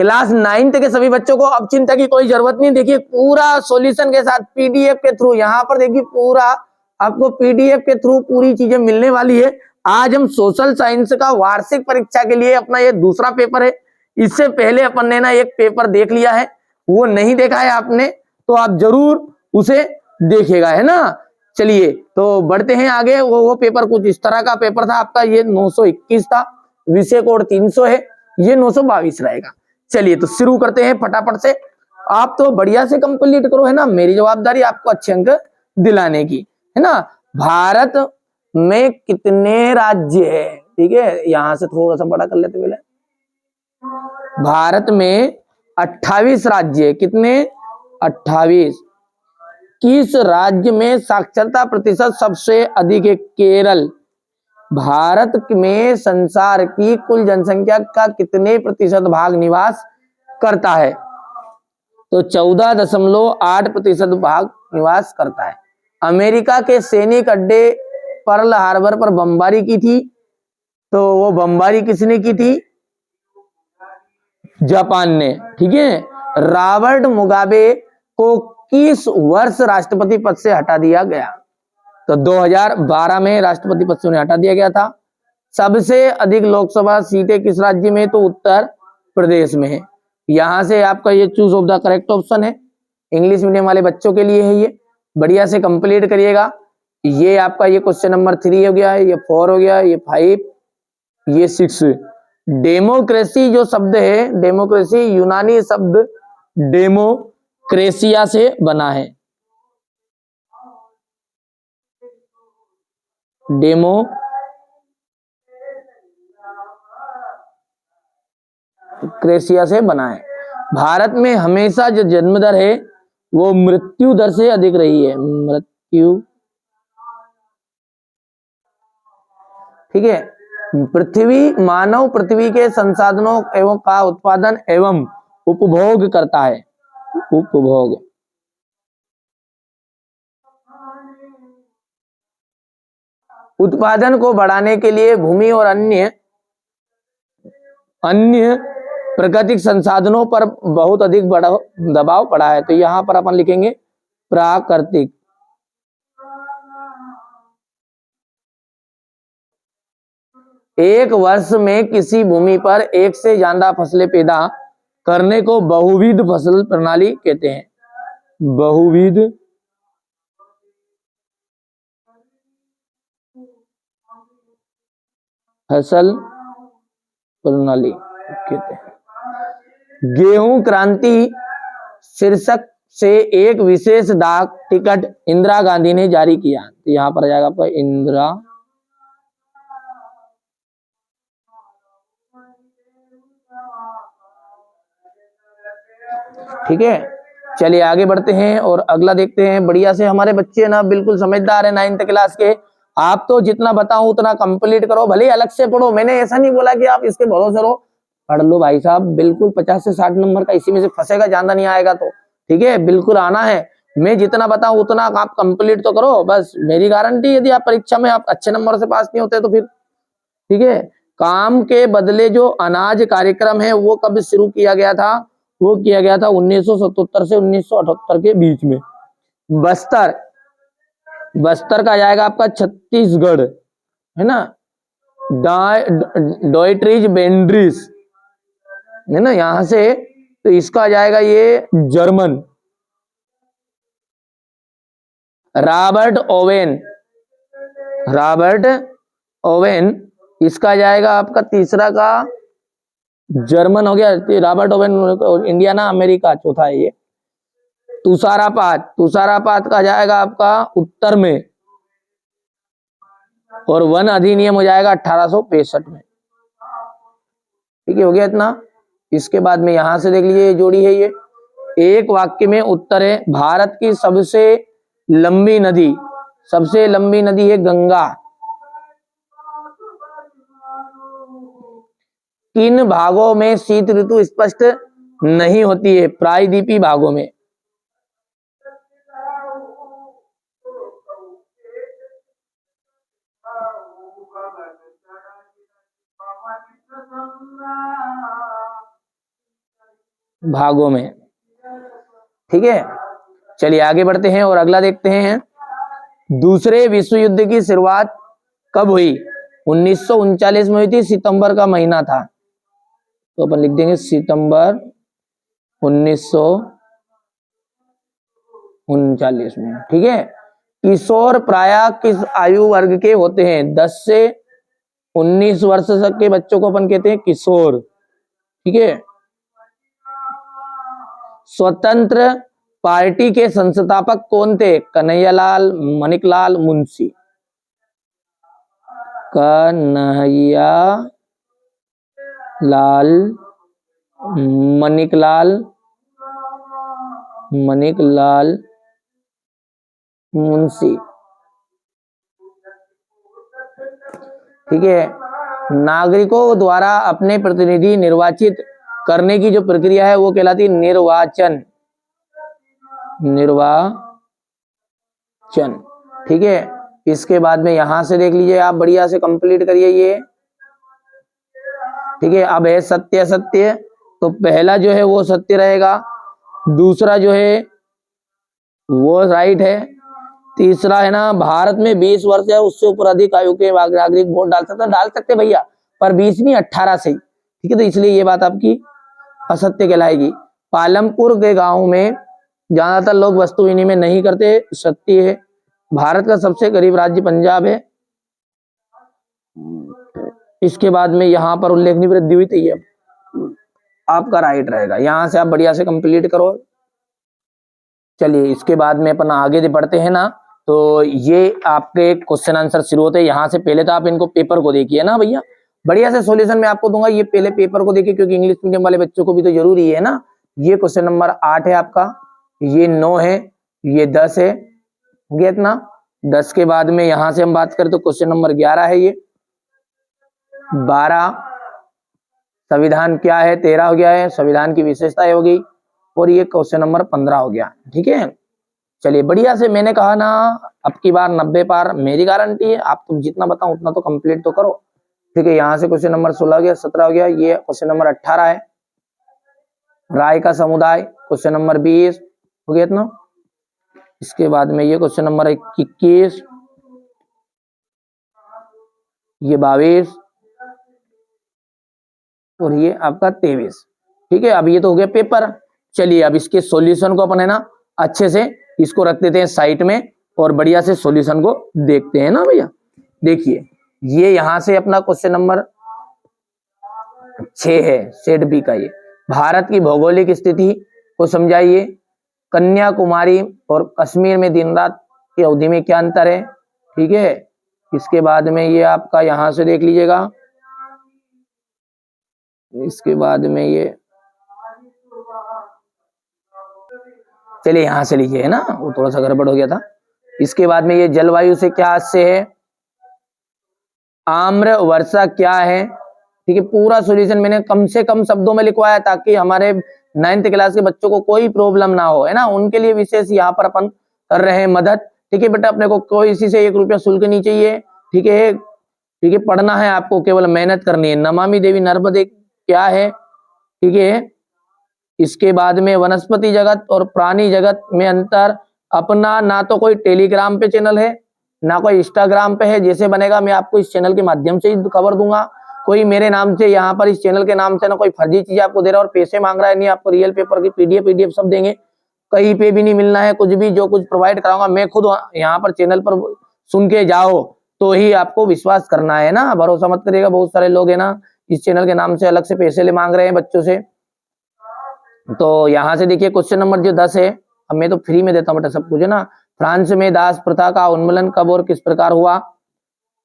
Class 9th के सभी बच्चों को अब चिंता की कोई जरूरत नहीं। देखिए पूरा सॉल्यूशन के साथ पीडीएफ के थ्रू, यहाँ पर देखिए पूरा आपको पीडीएफ के थ्रू पूरी चीजें मिलने वाली है। आज हम सोशल साइंस का वार्षिक परीक्षा के लिए अपना ये दूसरा पेपर है। इससे पहले अपन ने ना एक पेपर देख लिया है, वो नहीं देखा है आपने तो आप जरूर उसे देखेगा, है ना। चलिए तो बढ़ते हैं आगे। वो पेपर कुछ इस तरह का पेपर था आपका, ये 921 था, विषय कोड 300 है, ये 922 रहेगा। चलिए तो शुरू करते हैं फटाफट से। आप तो बढ़िया से कंप्लीट करो, है ना, मेरी जवाबदारी आपको अच्छे अंक दिलाने की, है ना। भारत में कितने राज्य है, ठीक है, यहां से थोड़ा सा बड़ा कर लेते पहले। भारत में 28 राज्य, कितने, 28। किस राज्य में साक्षरता प्रतिशत सबसे अधिक है, केरल। भारत में संसार की कुल जनसंख्या का कितने प्रतिशत भाग निवास करता है, तो 14.8% भाग निवास करता है। अमेरिका के सैनिक अड्डे पर्ल हार्बर पर बमबारी की थी, तो वो बमबारी किसने की थी, जापान ने, ठीक है। रॉबर्ट मुगाबे को किस वर्ष राष्ट्रपति पद से हटा दिया गया, तो 2012 में राष्ट्रपति पद से उन्हें हटा दिया गया था। सबसे अधिक लोकसभा सीटें किस राज्य में, तो उत्तर प्रदेश में है। यहां से आपका ये choose of the correct option है, इंग्लिश मीडियम वाले बच्चों के लिए है ये, बढ़िया से कंप्लीट करिएगा। ये आपका ये क्वेश्चन नंबर 3 हो गया है, ये 4 हो गया, ये 5, ये 6। डेमोक्रेसी जो शब्द है, डेमोक्रेसी यूनानी शब्द डेमोक्रेसिया से बना है, डेमोक्रेसिया से बना है। भारत में हमेशा जो जन्म दर है वो मृत्यु दर से अधिक रही है, मृत्यु, ठीक है। मानव पृथ्वी के संसाधनों एवं का उत्पादन एवं उपभोग करता है, उपभोग। उत्पादन को बढ़ाने के लिए भूमि और अन्य प्राकृतिक संसाधनों पर बहुत अधिक बड़ा दबाव पड़ा है, तो यहां पर अपन लिखेंगे प्राकृतिक। एक वर्ष में किसी भूमि पर एक से ज्यादा फसलें पैदा करने को बहुविध फसल प्रणाली कहते हैं, बहुविध फसल प्रणाली कहते हैं। गेहूं क्रांति शीर्षक से एक विशेष डाक टिकट इंदिरा गांधी ने जारी किया, तो यहां पर आ जाएगा आपका इंदिरा, ठीक है। चलिए आगे बढ़ते हैं और अगला देखते हैं। बढ़िया से हमारे बच्चे ना बिल्कुल समझदार है 9th क्लास के। आप तो जितना बताऊं उतना कंप्लीट करो, भले अलग से पढ़ो, मैंने ऐसा नहीं बोला कि आप इसके भरोसे रहो, पढ़ लो भाई साहब, बिल्कुल 50 से 60 नंबर का इसी में से फंसेगा, ज्यादा नहीं आएगा तो, ठीक है, बिल्कुल आना है। मैं जितना बताऊं उतना आप कंप्लीट तो करो, बस मेरी गारंटी। यदि आप परीक्षा में आप अच्छे नंबर से पास नहीं होते तो फिर, ठीक है। काम के बदले जो अनाज कार्यक्रम है वो कब शुरू किया गया था, वो किया गया था 1977 से 1978 के बीच में। बस्तर, बस्तर का जाएगा आपका छत्तीसगढ़, है ना। डॉयट्रीज बेंड्रीज, है ना, यहां से, तो इसका जाएगा ये German. Robert Owen, Robert Owen, इसका जाएगा आपका तीसरा का जर्मन हो गया, रॉबर्ट ओवेन इंडियाना अमेरिका चौथा है ये। तुषारापात, तुषारापात का जाएगा आपका उत्तर में, और वन अधिनियम हो जाएगा 1865 में, ठीक है, हो गया इतना। इसके बाद में यहां से देख लीजिए जोड़ी है ये, एक वाक्य में उत्तर है। भारत की सबसे लंबी नदी, सबसे लंबी नदी है गंगा। किन भागों में शीत ऋतु स्पष्ट नहीं होती है, प्रायद्वीपीय भागों में। भागों में। ठीक है, चलिए आगे बढ़ते हैं और अगला देखते हैं। दूसरे विश्व युद्ध की शुरुआत कब हुई? 1939 में हुई थी, सितंबर का महीना था, तो अपन लिख देंगे सितंबर 1939 में। ठीक है, किशोर प्राय किस आयु वर्ग के होते हैं? 10 से 19 वर्ष तक के बच्चों को अपन कहते हैं किशोर। ठीक है, स्वतंत्र पार्टी के संस्थापक कौन थे? कन्हैयालाल, माणिकलाल, मुंशी। कन्हैयालाल, माणिकलाल मुंशी। ठीक है, नागरिकों द्वारा अपने प्रतिनिधि निर्वाचित करने की जो प्रक्रिया है वो कहलाती है निर्वाचन। ठीक है, इसके बाद में यहां से देख लीजिए, आप बढ़िया से कंप्लीट करिए ये। ठीक है, अब है सत्य असत्य, तो पहला जो है वो सत्य रहेगा, दूसरा जो है वो राइट है, तीसरा है ना, भारत में 20 वर्ष या उससे ऊपर अधिक आयु के नागरिक वोट डाल सकते भैया, पर 20 नहीं 18 से। ठीक है, तो इसलिए ये बात आपकी असत्य कहलाएगी। पालमपुर के गांव में ज्यादातर लोग वस्तु विनिमय नहीं करते, सत्य है। भारत का सबसे गरीब राज्य पंजाब है। इसके बाद में यहाँ पर उल्लेखनीय वृद्धि हुई थी, ये आपका राइट रहेगा। यहां से आप बढ़िया से कंप्लीट करो। चलिए इसके बाद में अपन आगे बढ़ते हैं ना, तो ये आपके क्वेश्चन आंसर शुरू होते हैं। यहाँ से पहले तो आप इनको पेपर को देखिए ना भैया, बढ़िया से सॉल्यूशन मैं आपको दूंगा, ये पहले पेपर को देखिए, क्योंकि इंग्लिश मीडियम वाले बच्चों को भी तो जरूरी है ना। ये क्वेश्चन नंबर 8 है आपका, ये 9 है, ये 10 है, हो गया इतना। 10 के बाद में यहां से हम बात करें तो क्वेश्चन नंबर 11 है, ये 12 संविधान क्या है, 13 हो गया है, संविधान की विशेषताएं होगी, और ये क्वेश्चन नंबर 15 हो गया। ठीक है, चलिए बढ़िया से, मैंने कहा ना अब की बार 90 पार मेरी गारंटी है, आप तुम जितना बताओ उतना तो कंप्लीट तो करो। ठीक है, यहां से क्वेश्चन नंबर 16 हो गया, 17 हो गया, ये क्वेश्चन नंबर 18 है, राय का समुदाय, क्वेश्चन नंबर 20 हो गया इतना। इसके बाद में ये क्वेश्चन नंबर 21, ये 22, और ये आपका 23। ठीक है, अब ये तो हो गया पेपर। चलिए अब इसके सॉल्यूशन को अपन है ना अच्छे से इसको रख देते हैं साइड में, और बढ़िया से सॉल्यूशन को देखते हैं ना भैया। देखिए ये यहां से अपना क्वेश्चन नंबर 6 है, सेट बी का, ये भारत की भौगोलिक स्थिति को समझाइए, कन्याकुमारी और कश्मीर में दिन रात की अवधि में क्या अंतर है। ठीक है, इसके बाद में ये आपका यहां से देख लीजिएगा, इसके बाद में ये चलिए यहां से लीजिए, है ना, वो थोड़ा सा गड़बड़ हो गया था। इसके बाद में ये जलवायु से क्या से है, आम्र वर्षा क्या है। ठीक है, पूरा सॉल्यूशन मैंने कम से कम शब्दों में लिखवाया ताकि हमारे 9th क्लास के बच्चों को कोई प्रॉब्लम ना हो, है ना, उनके लिए विशेष यहाँ पर अपन कर रहे हैं मदद। ठीक है बेटा, अपने को कोई इसी से 1 रुपया शुल्क नहीं चाहिए। ठीक है, ठीक है, पढ़ना है आपको, केवल मेहनत करनी है। नमामि देवी नर्मदे क्या है। ठीक है, इसके बाद में वनस्पति जगत और प्राणी जगत में अंतर, अपना ना तो कोई टेलीग्राम पे चैनल है ना कोई इंस्टाग्राम पे है, जैसे बनेगा मैं आपको इस चैनल के माध्यम से ही खबर दूंगा। कोई मेरे नाम से यहाँ पर इस चैनल के नाम से ना कोई फर्जी चीज आपको दे रहा है और पैसे मांग रहा है, नहीं, आपको रियल पेपर की पीडीएफ सब देंगे, कहीं पे भी नहीं मिलना है कुछ भी। जो कुछ प्रोवाइड कराऊंगा मैं खुद यहाँ पर चैनल पर सुन के जाओ तो ही आपको विश्वास करना है ना, भरोसा मत करिएगा। बहुत सारे लोग है ना इस चैनल के नाम से अलग से पैसे ले मांग रहे हैं बच्चों से। तो यहाँ से देखिए क्वेश्चन नंबर जो 10 है, अब मैं तो फ्री में देता हूँ बेटा सब कुछ, है ना। फ्रांस में दास प्रथा का उन्मूलन कब और किस प्रकार हुआ,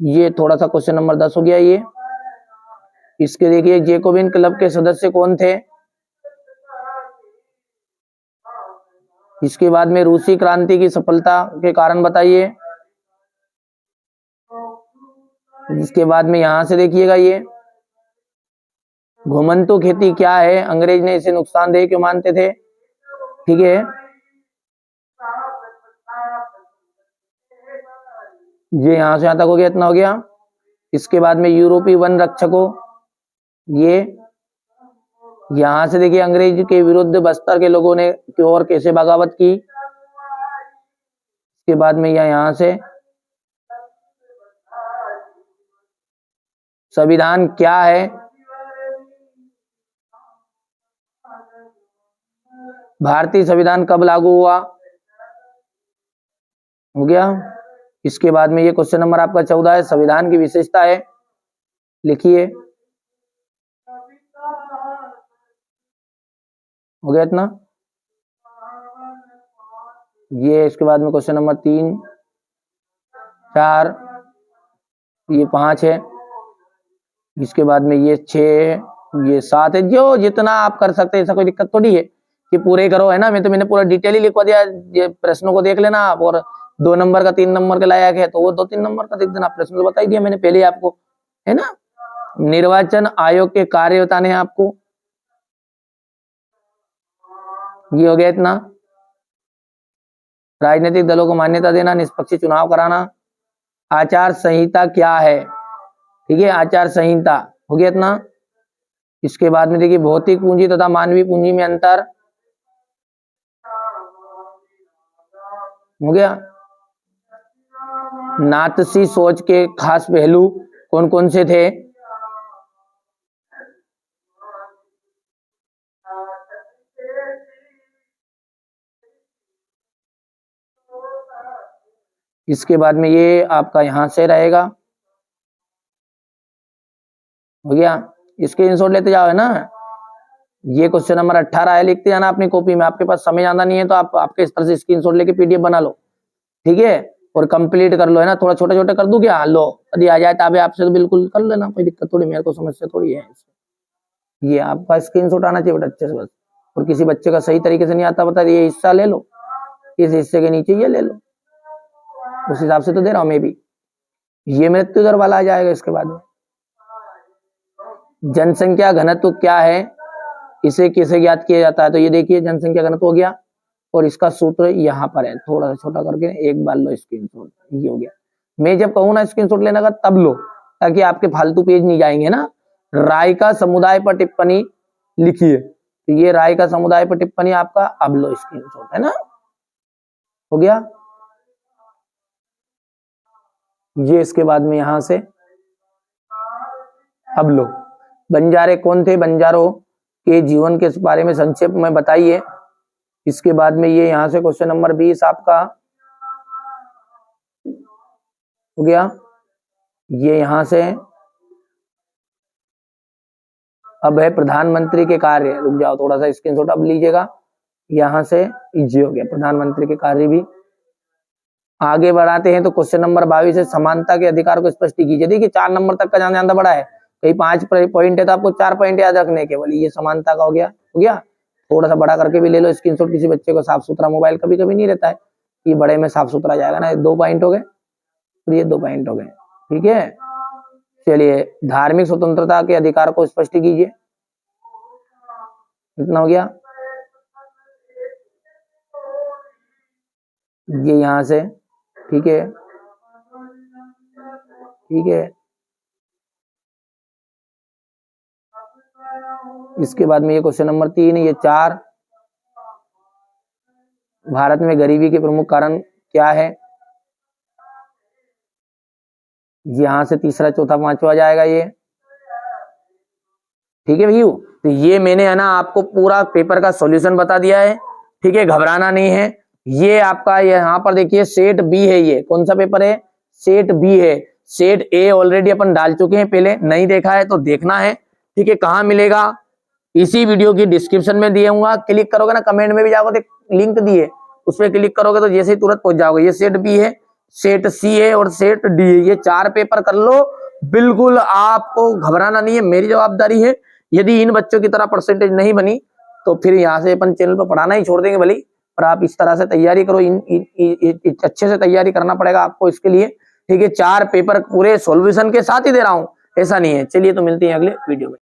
ये थोड़ा सा क्वेश्चन नंबर 10 हो गया ये। इसके देखिए जेकोबिन क्लब के सदस्य कौन थे। इसके बाद में रूसी क्रांति की सफलता के कारण बताइए। इसके बाद में यहां से देखिएगा ये घुमंतु खेती क्या है, अंग्रेज ने इसे नुकसानदेह क्यों मानते थे। ठीक है, ये यहां से यहां तक हो गया, इतना हो गया। इसके बाद में यूरोपीय वन रक्षकों, ये यहां से देखिए अंग्रेज के विरुद्ध बस्तर के लोगों ने क्यों और कैसे बगावत की। इसके बाद में यहां से संविधान क्या है, भारतीय संविधान कब लागू हुआ, हो गया। इसके बाद में ये क्वेश्चन नंबर आपका 14 है, संविधान की विशेषता है, लिखिए, हो गया इतना। ये इसके बाद में क्वेश्चन नंबर 3, 4, ये 5 है, इसके बाद में ये 6, ये 7 है। जो जितना आप कर सकते हैं, ऐसा कोई दिक्कत थोड़ी है कि पूरे करो, है ना। मैंने पूरा डिटेल ही लिखवा दिया, ये प्रश्नों को देख लेना आप। और 2 नंबर का 3 नंबर के लायक है तो वो 2-3 नंबर का देख देना। प्रश्न तो बता ही दिया मैंने पहले ही आपको, है ना। निर्वाचन आयोग के कार्य बताने हैं आपको, ये हो गया इतना। राजनीतिक दलों को मान्यता देना, निष्पक्ष चुनाव कराना। आचार संहिता क्या है, ठीक है, आचार संहिता, हो गया इतना। इसके बाद में देखिए भौतिक पूंजी तथा मानवीय पूंजी में अंतर, हो गया। नात्सी सोच के खास पहलू कौन कौन से थे, इसके बाद में ये आपका यहां से रहेगा, हो गया। इसके स्क्रीनशॉट लेते जाओ, है ना। ये क्वेश्चन नंबर 18 है, लिखते जाना अपनी कॉपी में। आपके पास समय ज्यादा नहीं है तो आप आपके इस तरह से स्क्रीनशॉट लेके पीडीएफ बना लो, ठीक है, और कंप्लीट कर लो, है ना। थोड़ा छोटे छोटे कर दूं क्या, लो यदि आ जाए ताबे आपसे तो बिल्कुल कर लेना, कोई दिक्कत थोड़ी, मेरे को समस्या थोड़ी है। ये आपका स्क्रीनशॉट आना चाहिए बेटा अच्छे से बस। और किसी बच्चे का सही तरीके से नहीं आता, बता ये हिस्सा ले लो, इस हिस्से के नीचे ये ले लो, उस हिसाब से तो दे रहा हूं मैं भी। ये मृत्यु दर वाला आ जाएगा। इसके बाद में जनसंख्या घनत्व क्या है, इसे कैसे ज्ञात किया जाता है, तो ये देखिए जनसंख्या घनत्व हो गया, और इसका सूत्र यहाँ पर है, थोड़ा सा छोटा करके एक बार लो स्क्रीनशॉट, ये हो गया। मैं जब कहूँ ना स्क्रीनशॉट लेने का तब लो, ताकि आपके फालतू पेज नहीं जाएंगे ना। राय का समुदाय पर टिप्पणी लिखिए, तो ये राय का समुदाय पर टिप्पणी आपका, अब लो स्क्रीनशॉट, है ना, हो गया। ये इसके बाद में यहां से अब लो, बंजारे कौन थे, बंजारों के जीवन के बारे में संक्षेप में बताइए। इसके बाद में ये यहां से क्वेश्चन नंबर 20 आपका हो गया। ये यहां से अब है प्रधानमंत्री के कार्य, रुक जाओ थोड़ा सा स्क्रीनशॉट अब लीजिएगा, यहां से इजी हो गया प्रधानमंत्री के कार्य भी। आगे बढ़ाते हैं तो क्वेश्चन नंबर 22 है, समानता के अधिकार को स्पष्ट कीजिए। देखिए 4 नंबर तक का ज्यादा बड़ा है, कहीं 5 पॉइंट है तो आपको 4 पॉइंट याद रखने केवल। ये समानता का हो गया, हो गया। थोड़ा सा बड़ा करके भी ले लो स्क्रीनशॉट, किसी बच्चे को साफ सुथरा मोबाइल कभी कभी नहीं रहता है, ये बड़े में साफ सुथरा जाएगा ना। 2 पॉइंट हो गए, तो ये 2 पॉइंट हो गए, ठीक है। चलिए धार्मिक स्वतंत्रता के अधिकार को स्पष्ट कीजिए, इतना हो गया। ये यहां से, ठीक है, ठीक है। इसके बाद में ये क्वेश्चन नंबर 3, ये 4, भारत में गरीबी के प्रमुख कारण क्या है, यहां से तीसरा चौथा पांचवा जाएगा ये, ठीक है भैया। तो ये मैंने है ना आपको पूरा पेपर का सॉल्यूशन बता दिया है, ठीक है, घबराना नहीं है। ये आपका यहाँ पर देखिए सेट बी है, ये कौन सा पेपर है, सेट बी है। सेट ए ऑलरेडी अपन डाल चुके हैं, पहले नहीं देखा है तो देखना है, ठीक है। कहाँ मिलेगा, इसी वीडियो की डिस्क्रिप्शन में दिए हुआ, क्लिक करोगे ना, कमेंट में भी जाओगे तो लिंक दिए, उस पर क्लिक करोगे तो जैसे ही तुरंत पहुंच जाओगे। ये सेट बी है, सेट सी है और सेट डी है, ये 4 पेपर कर लो, बिल्कुल आपको घबराना नहीं है, मेरी जवाबदारी है। यदि इन बच्चों की तरह परसेंटेज नहीं बनी तो फिर यहाँ से अपन चैनल पर पढ़ाना ही छोड़ देंगे भले, पर आप इस तरह से तैयारी करो, अच्छे से तैयारी करना पड़ेगा आपको इसके लिए, ठीक है। 4 पेपर पूरे सॉल्यूशन के साथ ही दे रहा हूं, ऐसा नहीं है। चलिए तो मिलते हैं अगले वीडियो में।